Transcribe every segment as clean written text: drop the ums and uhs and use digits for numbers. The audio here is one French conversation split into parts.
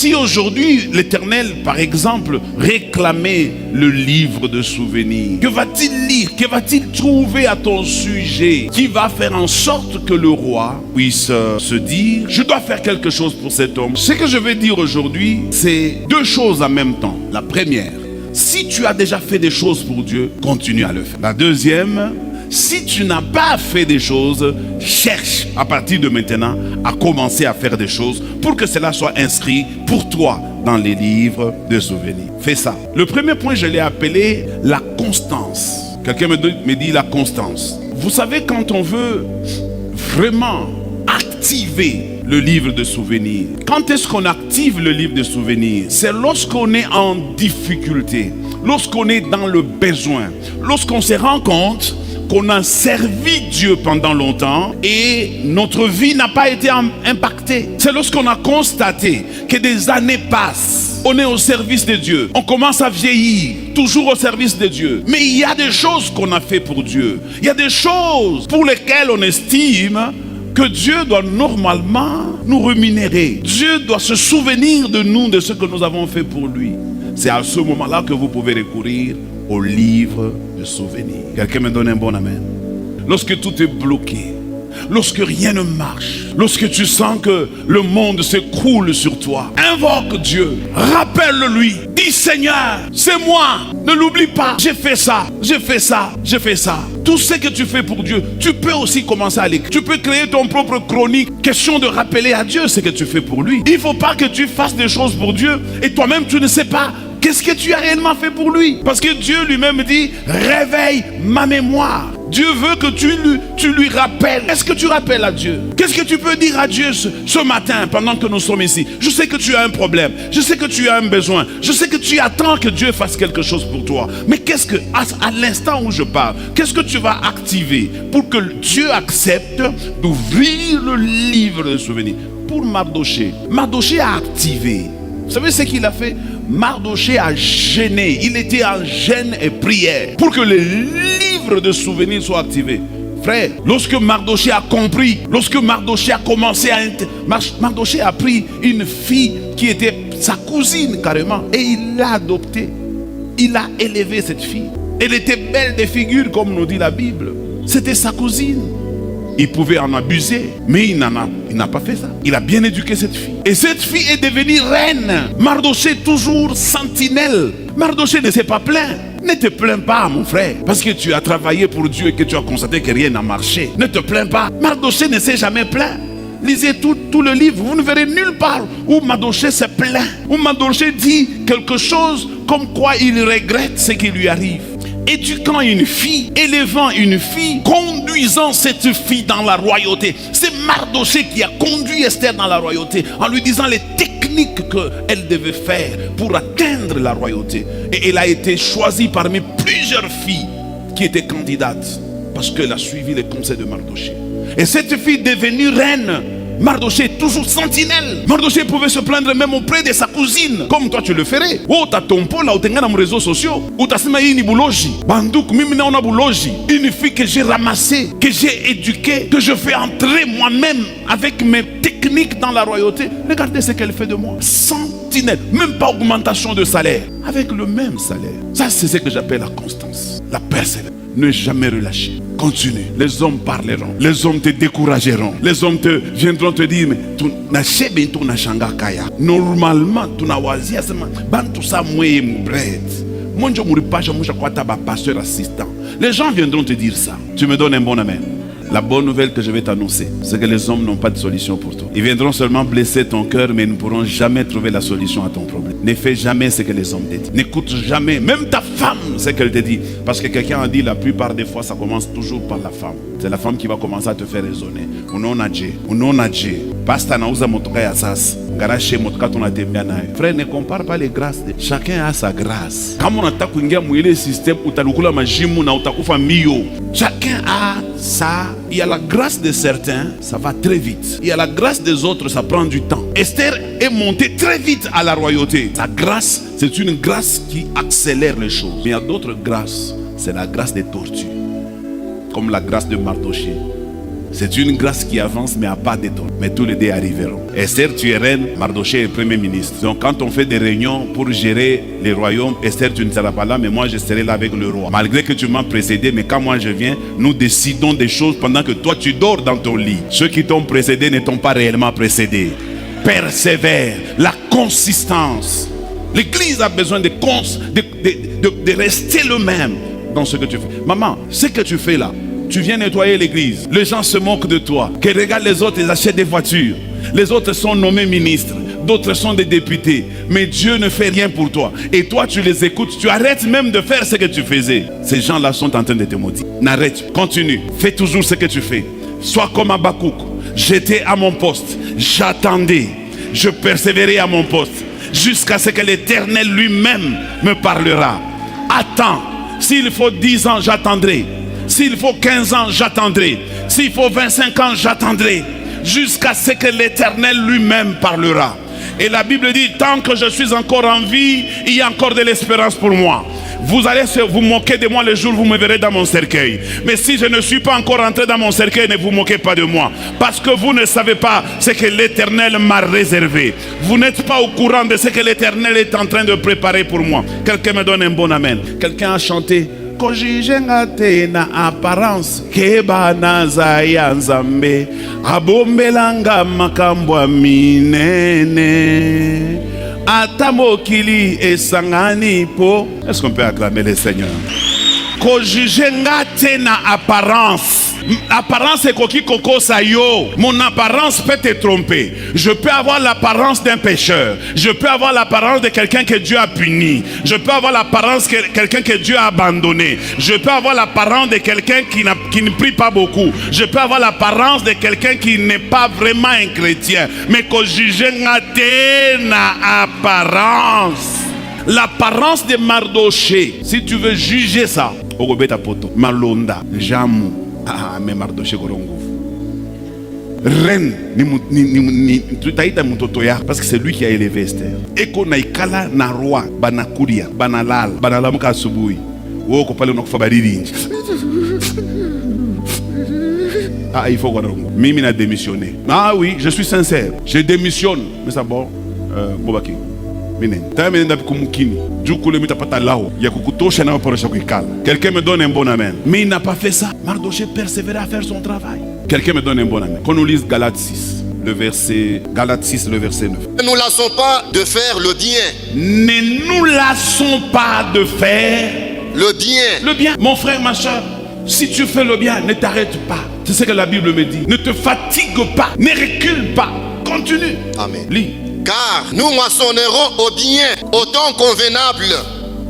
Si aujourd'hui l'Éternel, par exemple, réclamait le livre de souvenirs, que va-t-il lire? Que va-t-il trouver à ton sujet qui va faire en sorte que le roi puisse se dire, je dois faire quelque chose pour cet homme? Ce que je vais dire aujourd'hui, c'est deux choses en même temps. La première, si tu as déjà fait des choses pour Dieu, continue à le faire. La deuxième, si tu n'as pas fait des choses, cherche à partir de maintenant à commencer à faire des choses pour que cela soit inscrit pour toi dans les livres de souvenirs. Fais ça. Le premier point, je l'ai appelé la constance. Quelqu'un me dit la constance. Vous savez, quand on veut vraiment activer le livre de souvenirs, quand est-ce qu'on active le livre de souvenirs? C'est lorsqu'on est en difficulté, lorsqu'on est dans le besoin, lorsqu'on se rend compte qu'on a servi Dieu pendant longtemps et notre vie n'a pas été impactée. C'est lorsqu'on a constaté que des années passent, on est au service de Dieu, on commence à vieillir, toujours au service de Dieu. Mais il y a des choses qu'on a fait pour Dieu. Il y a des choses pour lesquelles on estime que Dieu doit normalement nous rémunérer. Dieu doit se souvenir de nous, de ce que nous avons fait pour lui. C'est à ce moment-là que vous pouvez recourir au livre de souvenirs. Quelqu'un me donne un bon amen. Lorsque tout est bloqué, lorsque rien ne marche, lorsque tu sens que le monde s'écroule sur toi, invoque Dieu, rappelle-lui, dis Seigneur, c'est moi, ne l'oublie pas, j'ai fait ça, j'ai fait ça, j'ai fait ça. Tout ce que tu fais pour Dieu, tu peux aussi commencer à l'écrire. Tu peux créer ton propre chronique. Question de rappeler à Dieu ce que tu fais pour lui. Il ne faut pas que tu fasses des choses pour Dieu et toi-même tu ne sais pas qu'est-ce que tu as réellement fait pour lui. Parce que Dieu lui-même dit, réveille ma mémoire. Dieu veut que tu lui rappelles. Est-ce que tu rappelles à Dieu? Qu'est-ce que tu peux dire à Dieu ce matin pendant que nous sommes ici? Je sais que tu as un problème. Je sais que tu as un besoin. Je sais que tu attends que Dieu fasse quelque chose pour toi. Mais qu'est-ce que, à l'instant où je parle, qu'est-ce que tu vas activer pour que Dieu accepte d'ouvrir le livre de souvenirs? Pour Mardoché, Mardoché a activé. Vous savez ce qu'il a fait? Mardoché a gêné. Il était en gêne et prière pour que le livre de souvenirs soit activé. Frère, lorsque Mardoché a compris, lorsque Mardoché a commencé à... Mardoché a pris une fille qui était sa cousine carrément et il l'a adoptée. Il a élevé cette fille. Elle était belle de figure comme nous dit la Bible. C'était sa cousine. Il pouvait en abuser, mais il n'a pas fait ça. Il a bien éduqué cette fille. Et cette fille est devenue reine. Mardoché toujours sentinelle. Mardoché ne s'est pas plaint. Ne te plains pas, mon frère, parce que tu as travaillé pour Dieu et que tu as constaté que rien n'a marché. Ne te plains pas. Mardoché ne s'est jamais plaint. Lisez tout le livre, vous ne verrez nulle part où Mardoché se plaint, où Mardoché dit quelque chose comme quoi il regrette ce qui lui arrive. Éduquant une fille, élevant une fille, conduisant cette fille dans la royauté. C'est Mardoché qui a conduit Esther dans la royauté en lui disant les techniques qu'elle devait faire pour atteindre la royauté. Et elle a été choisie parmi plusieurs filles qui étaient candidates parce qu'elle a suivi les conseils de Mardoché. Et cette fille devenue reine, Mardoché toujours sentinelle. Mardoché pouvait se plaindre même auprès de sa cousine, comme toi tu le ferais. Oh, t'as ton pôle là, ou t'es dans les réseaux sociaux, ou t'as une boulogie. Bandouk, mimi na boulogie. Une fille que j'ai ramassée, que j'ai éduquée, que je fais entrer moi-même avec mes techniques dans la royauté. Regardez ce qu'elle fait de moi. Sentinelle, même pas augmentation de salaire, avec le même salaire. Ça, c'est ce que j'appelle la constance, la persévérance. Ne jamais relâcher. Continue. Les hommes parleront. Les hommes te décourageront. Les hommes viendront te dire, mais tu n'as pas ton achanga kaya. Normalement, tu n'as pas dit, tout ça, moi, bread. Moi, je ne pas, je pasteur assistant. Les gens viendront te dire ça. Tu me donnes un bon amen. La bonne nouvelle que je vais t'annoncer, c'est que les hommes n'ont pas de solution pour toi. Ils viendront seulement blesser ton cœur, mais ils ne pourront jamais trouver la solution à ton problème. Ne fais jamais ce que les hommes te disent. N'écoute jamais, même ta femme, ce qu'elle te dit. Parce que quelqu'un a dit, la plupart des fois, ça commence toujours par la femme. C'est la femme qui va commencer à te faire raisonner. Frère, ne compare pas les grâces. Chacun a sa grâce. Chacun a ça. Il y a la grâce de certains, ça va très vite. Il y a la grâce des autres, ça prend du temps. Esther est montée très vite à la royauté. Sa grâce, c'est une grâce qui accélère les choses. Mais il y a d'autres grâces. C'est la grâce des tortures. Comme la grâce de Mardoché. C'est une grâce qui avance, mais à pas d'étonne. Mais tous les deux arriveront. Esther, tu es reine, Mardoché est premier ministre. Donc quand on fait des réunions pour gérer les royaumes, Esther, tu ne seras pas là, mais moi je serai là avec le roi. Malgré que tu m'as précédé, mais quand moi je viens, nous décidons des choses pendant que toi tu dors dans ton lit. Ceux qui t'ont précédé ne t'ont pas réellement précédé. Persévère, la consistance. L'église a besoin de rester le même dans ce que tu fais. Maman, ce que tu fais là, tu viens nettoyer l'église. Les gens se moquent de toi. Que regarde les autres, ils achètent des voitures. Les autres sont nommés ministres. D'autres sont des députés. Mais Dieu ne fait rien pour toi. Et toi, tu les écoutes. Tu arrêtes même de faire ce que tu faisais. Ces gens-là sont en train de te maudire. N'arrête. Continue. Fais toujours ce que tu fais. Sois comme Habakkuk. J'étais à mon poste. J'attendais. Je persévérais à mon poste. Jusqu'à ce que l'Éternel lui-même me parlera. Attends. S'il faut 10 ans, j'attendrai. S'il faut 15 ans, j'attendrai. S'il faut 25 ans, j'attendrai. Jusqu'à ce que l'Éternel lui-même parlera. Et la Bible dit, tant que je suis encore en vie, il y a encore de l'espérance pour moi. Vous allez vous moquer de moi le jour où vous me verrez dans mon cercueil. Mais si je ne suis pas encore entré dans mon cercueil, ne vous moquez pas de moi. Parce que vous ne savez pas ce que l'Éternel m'a réservé. Vous n'êtes pas au courant de ce que l'Éternel est en train de préparer pour moi. Quelqu'un me donne un bon amen. Quelqu'un a chanté. Kojijengate na apparence keba naza ya nzambe abombelanga makambwa minene atamokili esangani po. Est-ce qu'on peut acclamer le Seigneur? Kojijengate na apparence. Apparence est coquille coco sayo. Mon apparence peut te tromper. Je peux avoir l'apparence d'un pécheur. Je peux avoir l'apparence de quelqu'un que Dieu a puni. Je peux avoir l'apparence de quelqu'un que Dieu a abandonné. Je peux avoir l'apparence de quelqu'un qui ne prie pas beaucoup. Je peux avoir l'apparence de quelqu'un qui n'est pas vraiment un chrétien. Mais que juge na apparence. L'apparence de Mardoché. Si tu veux juger ça, Ogobeta poto, Malonda, Jamou. Ah, mais Mardoché Gorongo. Reine, parce que c'est lui qui a élevé Esther. Et qu'on a ikala na roi, banakuria, banalal, banalamuka subui. Ou qu'on parle de fabaridinj. Ah, il faut Gorongo. Mimi n'a démissionné. Ah oui, je suis sincère. Je démissionne. Mais ça bon, Bobaki. Quelqu'un me donne un bon amen. Mais il n'a pas fait ça. Mardoché persévérait à faire son travail. Quelqu'un me donne un bon amen. Qu'on nous lise Galates 6, le verset 9. Ne nous lassons pas de faire le bien. Ne nous lassons pas de faire le bien. Le bien. Mon frère, ma soeur, si tu fais le bien, ne t'arrête pas. C'est ce que la Bible me dit. Ne te fatigue pas. Ne recule pas. Continue. Amen. Lis. Car nous moissonnerons au bien, au temps convenable.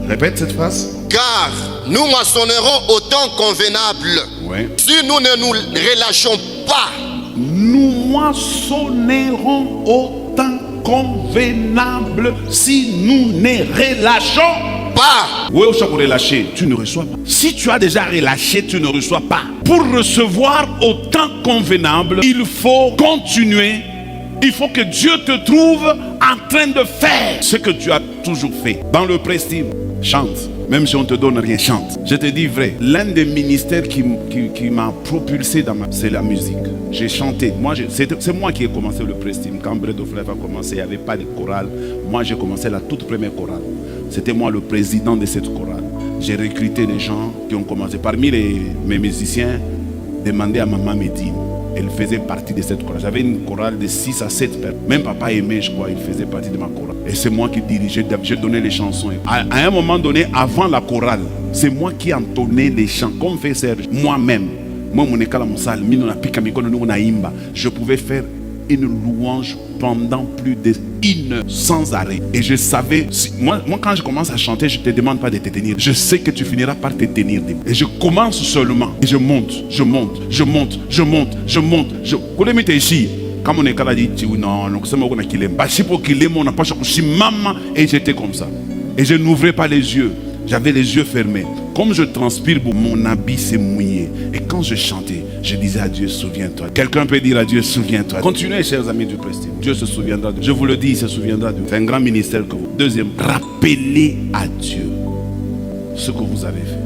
Répète cette phrase. Car nous moissonnerons au temps convenable. Ouais. Si nous ne nous relâchons pas. Nous moissonnerons au temps convenable si nous ne relâchons pas. Oui, où ça pour relâcher? Tu ne reçois pas. Si tu as déjà relâché, tu ne reçois pas. Pour recevoir au temps convenable, il faut continuer. Il faut que Dieu te trouve en train de faire ce que tu as toujours fait. Dans le prestime, chante. Même si on ne te donne rien, chante. Je te dis vrai, l'un des ministères qui m'a propulsé c'est la musique. J'ai chanté. C'est moi qui ai commencé le prestime. Quand Bread of Life a commencé, il n'y avait pas de chorale. Moi, j'ai commencé la toute première chorale. C'était moi le président de cette chorale. J'ai recruté des gens qui ont commencé. Parmi mes musiciens, demandé à Maman Médine. Elle faisait partie de cette chorale. J'avais une chorale de 6 à 7 personnes. Même Papa Aimé, je crois, il faisait partie de ma chorale. Et c'est moi qui dirigeais, je donnais les chansons. À un moment donné, avant la chorale, c'est moi qui entonnais les chants. Comme fait Serge, moi-même. Moi, mon école à mon salle, je pouvais faire une louange pendant plus d'1 heure sans arrêt. Et je savais, moi quand je commence à chanter, je ne te demande pas de te tenir. Je sais que tu finiras par te tenir. Et je commence seulement. Et je monte. Quand mon école a dit, non, et j'étais comme ça. Et je n'ouvrais pas les yeux. J'avais les yeux fermés. Comme je transpire, mon habit s'est mouillé. Et quand je chantais, je disais à Dieu, souviens-toi. Quelqu'un peut dire à Dieu, souviens-toi. Continuez, chers amis du Prestige. Dieu se souviendra de vous. Je vous le dis, il se souviendra de vous. C'est un grand ministère que vous. Deuxième, rappelez à Dieu ce que vous avez fait.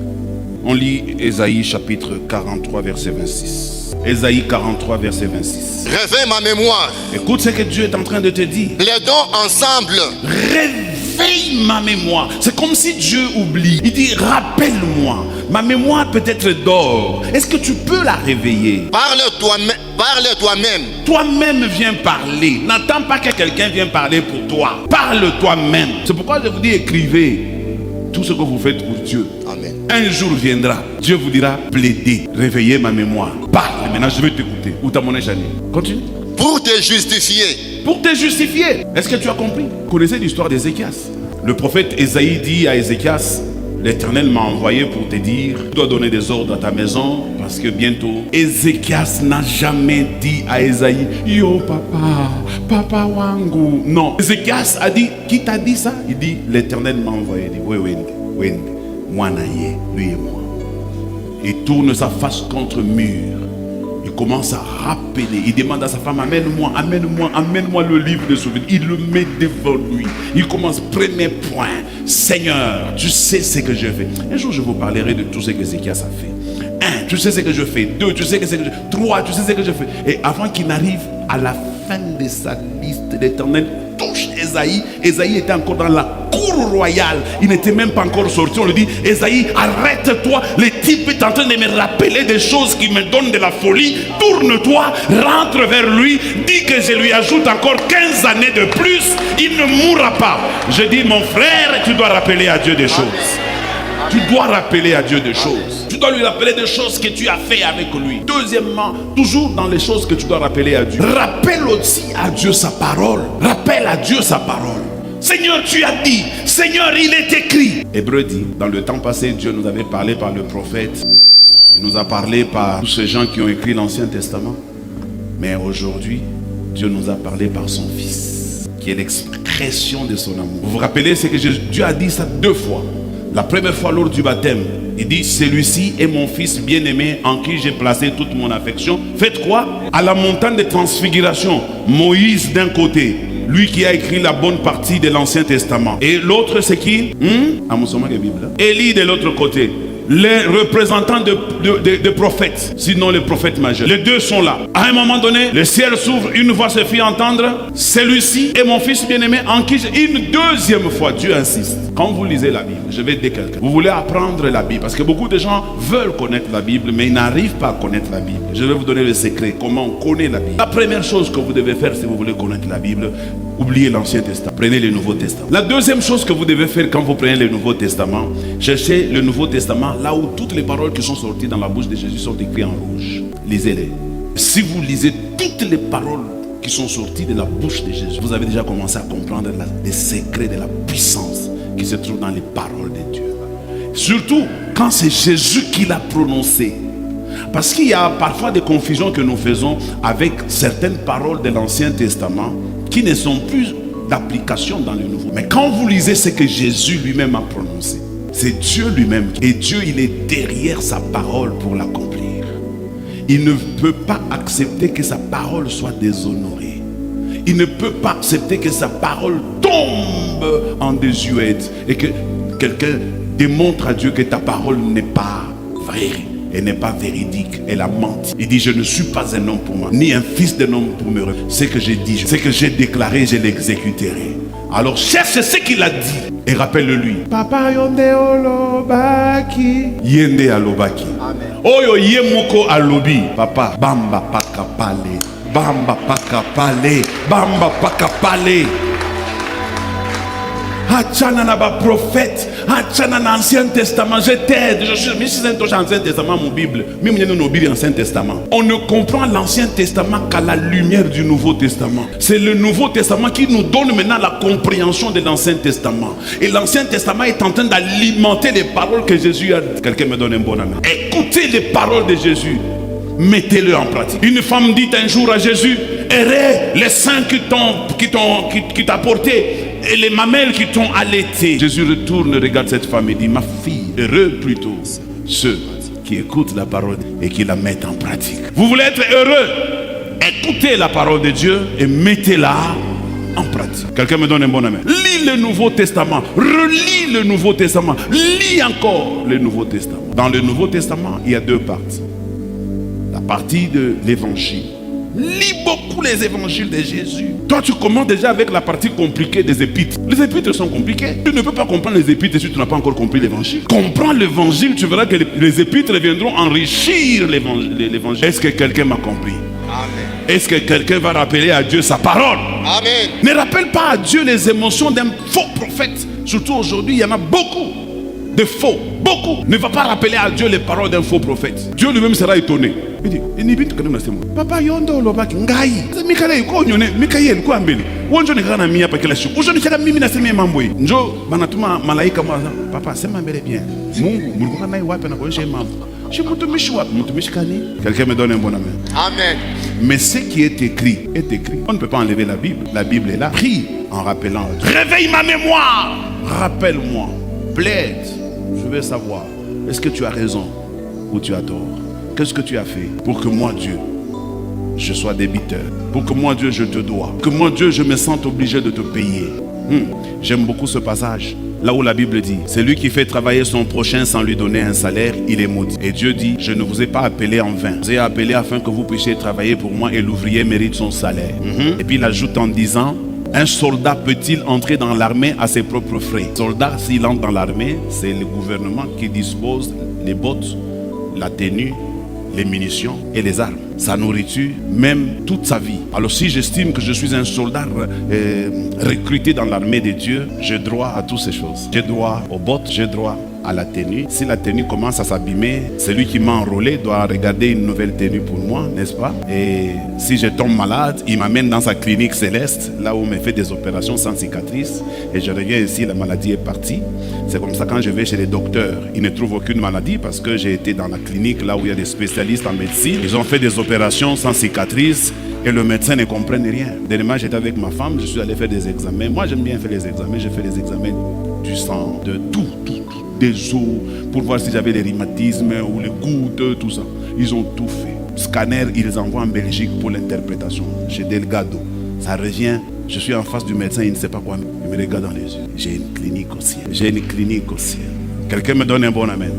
On lit Ésaïe chapitre 43, verset 26. Ésaïe 43, verset 26. Réveille ma mémoire. Écoute ce que Dieu est en train de te dire. Les dons ensemble. Réveille ma mémoire. C'est comme si Dieu oublie. Il dit, rappelle-moi. Ma mémoire peut-être dort. Est-ce que tu peux la réveiller? Parle toi-même. Parle toi-même. Toi-même viens parler. N'attends pas que quelqu'un vienne parler pour toi. Parle toi-même. C'est pourquoi je vous dis, écrivez tout ce que vous faites pour Dieu. Amen. Un jour viendra, Dieu vous dira, plaidez, réveillez ma mémoire. Parle, maintenant je vais t'écouter. Où t'as mon Chani? Continue. Pour te justifier. Pour te justifier. Est-ce que tu as compris? Vous connaissez l'histoire d'Ézéchias? Le prophète Ésaïe dit à Ézéchias, l'Éternel m'a envoyé pour te dire, tu dois donner des ordres à ta maison, parce que bientôt, Ézéchias n'a jamais dit à Ésaïe, yo papa wangu. Non. Ézéchias a dit, qui t'a dit ça? Il dit, l'Éternel m'a envoyé. Il dit, oui, moi naïe, lui et moi. Il tourne sa face contre le mur. Il commence à rappeler. Il demande à sa femme, amène-moi le livre de souvenirs. Il le met devant lui. Il commence, premier point. Seigneur, tu sais ce que je fais. Un jour, je vous parlerai de tout ce que Ézéchias a fait. 1, tu sais ce que je fais. 2, tu sais ce que je fais. 3, tu sais ce que je fais. Et avant qu'il n'arrive à la fin de sa liste, l'Éternel touche Ésaïe. Ésaïe était encore dans la cour royale. Il n'était même pas encore sorti. On lui dit, Ésaïe, arrête-toi. Le type est en train de me rappeler des choses qui me donnent de la folie. Tourne-toi, rentre vers lui. Dis que je lui ajoute encore 15 années de plus. Il ne mourra pas. Je dis, mon frère, tu dois rappeler à Dieu des choses. Tu dois rappeler à Dieu des choses. Tu dois lui rappeler des choses que tu as fait avec lui. Deuxièmement, toujours dans les choses que tu dois rappeler à Dieu, rappelle aussi à Dieu sa parole. Rappelle à Dieu sa parole. Seigneur, tu as dit. Seigneur, il est écrit. Hébreu dit, dans le temps passé, Dieu nous avait parlé par le prophète. Il nous a parlé par tous ces gens qui ont écrit l'Ancien Testament. Mais aujourd'hui, Dieu nous a parlé par son Fils, qui est l'expression de son amour. Vous vous rappelez ce que Dieu a dit ça 2 fois. La première fois lors du baptême, il dit, celui-ci est mon fils bien-aimé en qui j'ai placé toute mon affection. Faites quoi? À la montagne de transfiguration, Moïse d'un côté, lui qui a écrit la bonne partie de l'Ancien Testament. Et l'autre c'est qui? Élie de l'autre côté. Les représentants de prophètes, sinon les prophètes majeurs. Les 2 sont là. À un moment donné, le ciel s'ouvre, une voix se fit entendre. Celui-ci est mon fils bien-aimé en qui une deuxième fois, Dieu insiste. Quand vous lisez la Bible, je vais dire quelqu'un. Vous voulez apprendre la Bible, parce que beaucoup de gens veulent connaître la Bible, mais ils n'arrivent pas à connaître la Bible. Je vais vous donner le secret, comment on connaît la Bible. La première chose que vous devez faire si vous voulez connaître la Bible, oubliez l'Ancien Testament, prenez le Nouveau Testament. La deuxième chose que vous devez faire quand vous prenez le Nouveau Testament, cherchez le Nouveau Testament là où toutes les paroles qui sont sorties dans la bouche de Jésus sont écrites en rouge. Lisez-les. Si vous lisez toutes les paroles qui sont sorties de la bouche de Jésus, vous avez déjà commencé à comprendre les secrets de la puissance qui se trouve dans les paroles de Dieu. Surtout quand c'est Jésus qui l'a prononcé. Parce qu'il y a parfois des confusions que nous faisons avec certaines paroles de l'Ancien Testament qui ne sont plus d'application dans le Nouveau. Mais quand vous lisez ce que Jésus lui-même a prononcé, c'est Dieu lui-même. Et Dieu, il est derrière sa parole pour l'accomplir. Il ne peut pas accepter que sa parole soit déshonorée. Il ne peut pas accepter que sa parole tombe en désuète et que quelqu'un démontre à Dieu que ta parole n'est pas vraie. Elle n'est pas véridique, elle a menti. Il dit, je ne suis pas un homme pour moi, ni un fils d'un homme pour me reprendre. Ce que j'ai dit, ce que j'ai déclaré, je l'exécuterai. Alors cherche ce qu'il a dit et rappelle-le-lui. Papa yonde olobaki. Yende alobaki. Amen. Oyo yemoko alobi. Papa, bamba pakapale. Bamba pakapale. Bamba pakapale. Achana na ba prophète, achana na Ancien Testament. Je t'aide. Je suis un Ancien Testament, mon Bible. Même nous Bible Ancien Testament. On ne comprend l'Ancien Testament qu'à la lumière du Nouveau Testament. C'est le Nouveau Testament qui nous donne maintenant la compréhension de l'Ancien Testament. Et l'Ancien Testament est en train d'alimenter les paroles que Jésus a dit. Quelqu'un me donne un bon amen. Écoutez les paroles de Jésus. Mettez-le en pratique. Une femme dit un jour à Jésus, errez les seins qui t'a porté et les mamelles qui t'ont allaité. Jésus retourne, regarde cette femme et dit, ma fille, heureux plutôt ceux qui écoutent la parole et qui la mettent en pratique. Vous voulez être heureux? Écoutez la parole de Dieu et mettez-la en pratique. Quelqu'un me donne un bon amen. Lis le Nouveau Testament, relis le Nouveau Testament, lis encore le Nouveau Testament. Dans le Nouveau Testament, il y a 2 parties. La partie de l'évangile. Lis beaucoup les évangiles de Jésus. Toi, tu commences déjà avec la partie compliquée des épîtres. Les épîtres sont compliqués. Tu ne peux pas comprendre les épîtres si tu n'as pas encore compris l'évangile. Comprends l'évangile, tu verras que les épîtres viendront enrichir l'évangile. Est-ce que quelqu'un m'a compris? Amen. Est-ce que quelqu'un va rappeler à Dieu sa parole? Amen. Ne rappelle pas à Dieu les émotions d'un faux prophète. Surtout aujourd'hui, il y en a beaucoup de faux. Beaucoup. Ne va pas rappeler à Dieu les paroles d'un faux prophète. Dieu lui-même sera étonné. Il dit, papa yondo lobaki ngai. Mikale ko nyone, Mikael ko ambele. Wonjo ne kana mia pa kila siku. Wonjo ne kana mimi na sema mambo hii. Njo banatuma malaika mwanza. Papa sema mbele bien. Mungu mlikuwa naye wapi na kuonyesha mambo? Je mtumishi wapi? Mtumishi kani? Quelqu'un me donne un bon amen. Amen. Mais ce qui est écrit est écrit. On ne peut pas enlever la Bible. La Bible est là. Prie en rappelant. Réveille ma mémoire. Rappelle-moi. Plaide. Je veux savoir. Est-ce que tu as raison ou tu as tort? Qu'est-ce que tu as fait pour que moi, Dieu, je sois débiteur? Pour que moi, Dieu, je te dois? Que moi, Dieu, je me sente obligé de te payer? J'aime beaucoup ce passage. Là où la Bible dit, celui qui fait travailler son prochain sans lui donner un salaire, il est maudit. Et Dieu dit, je ne vous ai pas appelé en vain. Je vous ai appelé afin que vous puissiez travailler pour moi et l'ouvrier mérite son salaire. Et puis il ajoute en disant, un soldat peut-il entrer dans l'armée à ses propres frais? Soldat, s'il entre dans l'armée, c'est le gouvernement qui dispose les bottes, la tenue, les munitions et les armes, sa nourriture, même toute sa vie. Alors si j'estime que je suis un soldat recruté dans l'armée de Dieu, j'ai droit à toutes ces choses. J'ai droit aux bottes, j'ai droit à la tenue. Si la tenue commence à s'abîmer, celui qui m'a enrôlé doit regarder une nouvelle tenue pour moi, n'est-ce pas? Et si je tombe malade, il m'amène dans sa clinique céleste, là où on me fait des opérations sans cicatrice, et je reviens ici, la maladie est partie. C'est comme ça quand je vais chez les docteurs, ils ne trouvent aucune maladie parce que j'ai été dans la clinique là où il y a des spécialistes en médecine. Ils ont fait des opérations sans cicatrice et le médecin ne comprenne rien. Dernièrement, j'étais avec ma femme, je suis allé faire des examens. Moi, j'aime bien faire les examens. J'ai fait les examens du sang, de tout, des os, pour voir si j'avais les rhumatismes ou les gouttes, tout ça. Ils ont tout fait. Scanner, ils les envoient en Belgique pour l'interprétation. Chez Delgado. Ça revient. Je suis en face du médecin, il ne sait pas quoi. Il me regarde dans les yeux. J'ai une clinique au ciel. J'ai une clinique au ciel. Quelqu'un me donne un bon amen.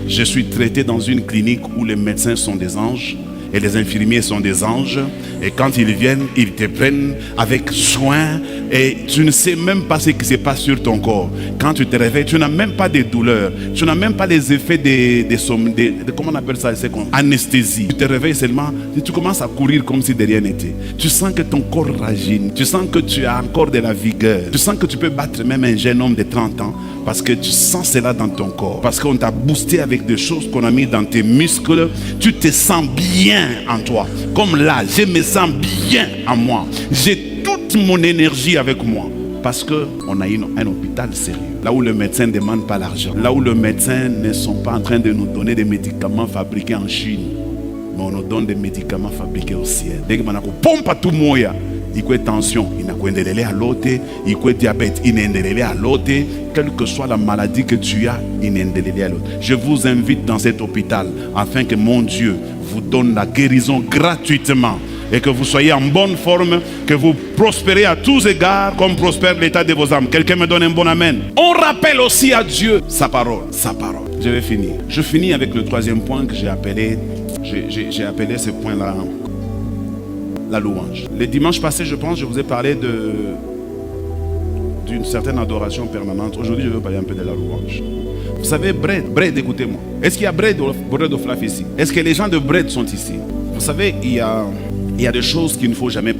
Je suis traité dans une clinique où les médecins sont des anges et les infirmiers sont des anges. Et quand ils viennent, ils te prennent avec soin et tu ne sais même pas ce qui se passe sur ton corps. Quand tu te réveilles, tu n'as même pas de douleur. Tu n'as même pas les effets de comment on appelle ça? C'est comme anesthésie. Tu te réveilles seulement et tu commences à courir comme si de rien n'était. Tu sens que ton corps rajeunit. Tu sens que tu as encore de la vigueur. Tu sens que tu peux battre même un jeune homme de 30 ans parce que tu sens cela dans ton corps. Parce qu'on t'a boosté avec des choses qu'on a mis dans tes muscles. Tu te sens bien en toi. Comme là, je me sens bien en moi. J'ai toute mon énergie avec moi. Parce qu'on a un hôpital sérieux. Là où le médecin ne demande pas l'argent. Là où le médecin ne sont pas en train de nous donner des médicaments fabriqués en Chine. Mais on nous donne des médicaments fabriqués au ciel. Dès que on a pompe à tout moyen. Il y a tension, il y a l'autre, il y a diabète, il y a l'autre. Quelle que soit la maladie que tu as, il y a l'autre. Je vous invite dans cet hôpital afin que mon Dieu vous donne la guérison gratuitement et que vous soyez en bonne forme, que vous prospérez à tous égards comme prospère l'état de vos âmes. Quelqu'un me donne un bon amen. On rappelle aussi à Dieu sa parole, sa parole. Je vais finir. Je finis avec le troisième point que j'ai appelé ce point-là la louange. Le dimanche passé, je pense, je vous ai parlé d'une certaine adoration permanente. Aujourd'hui, je veux parler un peu de la louange. Vous savez, Bread, écoutez-moi. Est-ce qu'il y a Bread of Life ici? Est-ce que les gens de Bread sont ici? Vous savez, il y a des choses qu'il ne faut jamais